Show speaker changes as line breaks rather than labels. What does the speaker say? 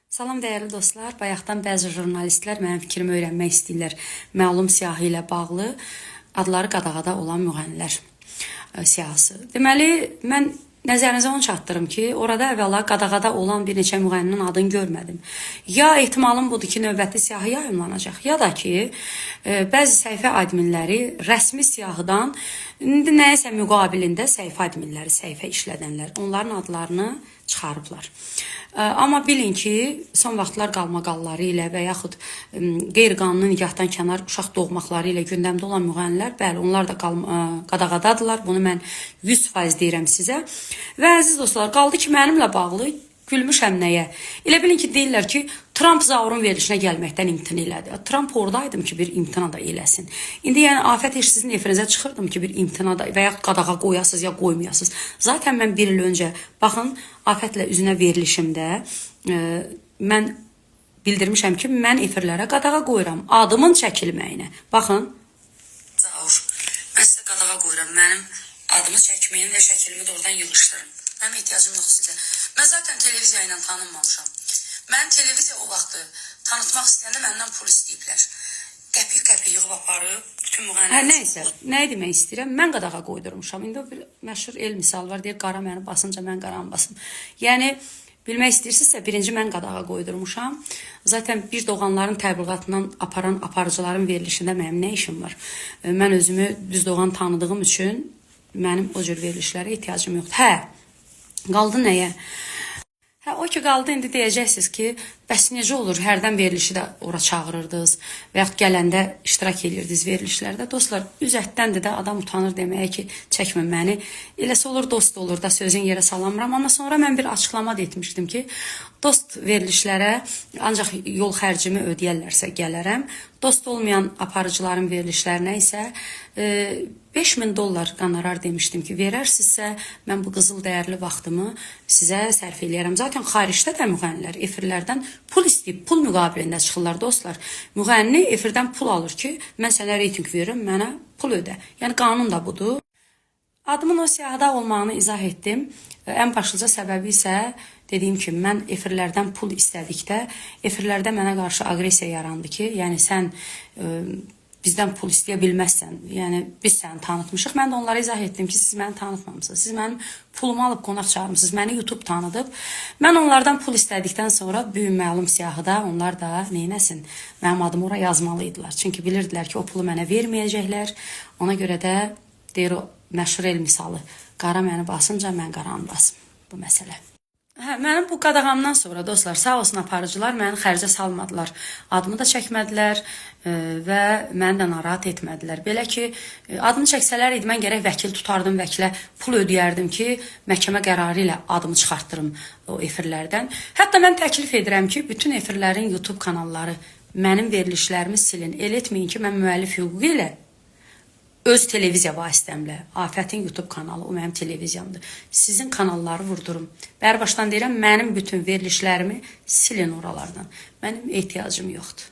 Salam dəyərli dostlar. Bayaqdan bəzi jurnalistlər mənim fikrimi öyrənmək istəyirlər. Məlum siyahı ilə bağlı adları qadağada olan müğənnilər siyahısı. Deməli, mən nəzərinizə onu çatdırım ki, orada əvvəla qadağada olan bir neçə müğənninin adını görmədim. Ya ehtimalım budur ki, növbəti siyahı yayımlanacaq, ya da ki, bəzi səhifə adminləri rəsmi siyahıdan indi nəyəsə müqabilində səhifə adminləri, səhifə işlədənlər, onların adlarını çıxarıblar. Amma bilin ki, son vaxtlar qalmaqalları ilə və yaxud qeyri-qanuni nikahdan kənar uşaq doğmaqları ilə gündəmdə olan müğənnilər, bəli, onlar da qadağadadılar. Bunu mən 100% deyirəm sizə. Və əziz dostlar, qaldı ki, mənimlə bağlı gülmüşəm nəyə? Elə bilin ki, deyirlər ki, Trump zaurun verilişinə gəlməkdən imtina elədi. Trump oradaydım ki, bir imtina da eləsin. İndi yəni afət heç sizin efirinizə çıxırdım ki, bir imtina da və yaxud qadağa qoyasız ya qoymayasız. Zaten mən bir il öncə, baxın, afətlə üzünə verilişimdə mən bildirmişəm ki, mən efirlərə qadağa qoyuram adımın çəkilməyinə. Baxın, zaur, mən sizə qadağa qoyuram, mənim adımı çəkməyin və şəklimi də oradan yığışdırın. Mənim ehtiyacım yox sizə. Mən zaten televiziya ilə tanınmamışam. Mən televiziya o vaxtı tanıtmaq istəyəndə məndən pul istəyiblər. Qəpik yığıb aparıb, bütün müğənnilər... Nəysə, nəyə demək istəyirəm? Mən qadağa qoydurmuşam. İndi o bir məşhur el misal var, deyir, qara məni basınca mən qaramı basım. Yəni, bilmək istəyirsinizsə, birinci mən qadağa qoydurmuşam. Zaten bir doğanların təbliğatından aparan aparıcıların verilişində mənim nə işim var? Mən özümü düz doğan tanıdığım üçün mənim o cür verilişlərə ehtiyacım yoxdur. Hə, qaldı nəyə? Hə, o ki qaldı, indi deyəcəksiniz ki, bəs necə olur, hərdən verilişi də ora çağırırdınız və yaxud gələndə iştirak edirdiniz verilişlərdə. Dostlar, üzətdəndir də adam utanır deməyə ki, çəkmə məni. Eləsə olur, dost olur da sözün yerə salamıram. Amma sonra mən bir açıqlama da etmişdim ki, dost verilişlərə ancaq yol xərcimi ödəyərlərsə gələrəm. Dost olmayan aparıcıların verilişlərinə isə $5000 qonorar demişdim ki, verərsinizsə mən bu qızıl dəyərli vaxtımı sizə sərf eləyərəm. Zaten xaricdə də müğənnilər efirlərdən pul istəyib, pul müqabilində çıxırlar dostlar. Müğənni efirdən pul alır ki, mən sənə reyting verirəm, mənə pul ödə. Yəni qanun da budur. Adımın o siyahıda olmağını izah etdim. Ən başlıca səbəbi isə dediyim kimi, mən efirlərdən pul istədikdə, efirlərdə mənə qarşı aqressiya yarandı ki, yəni sən bizdən pul istəyə bilməzsən, yəni biz səni tanıtmışıq. Mən də onlara izah etdim ki, siz məni tanıtmamısınız, siz mənim pulumu alıb qonaq çağırmışsınız, məni YouTube tanıdıb. Mən onlardan pul istədikdən sonra büyük məlum siyahıda onlar da neynəsin, mənim adımı ora yazmalıydılar. Çünki bilirdilər ki, o pulu mənə verməyəcəklər. Ona görə də deyir o məşhur el misalı, qara məni basınca mən qaranı basım bu məsələ. Hə, mənim bu qadağamdan sonra dostlar, sağ olsun aparıcılar məni xərcə salmadılar. Adımı da çəkmədilər və məni də narahat etmədilər. Belə ki, adımı çəksələr idi, mən gərək vəkil tutardım, vəkilə pul ödəyərdim ki, məhkəmə qərarı ilə adımı çıxartdırım o efirlərdən. Hətta mən təklif edirəm ki, bütün efirlərin YouTube kanalları mənim verilişlərimi silin. El etməyin ki, mən müəllif hüququ ilə öz televiziya vasitəmlə, Afətin YouTube kanalı, o mənim televiziyamdır. Sizin kanalları vurdurum. Bərbaşdan deyirəm, mənim bütün verilişlərimi silin oralardan. Mənim ehtiyacım yoxdur.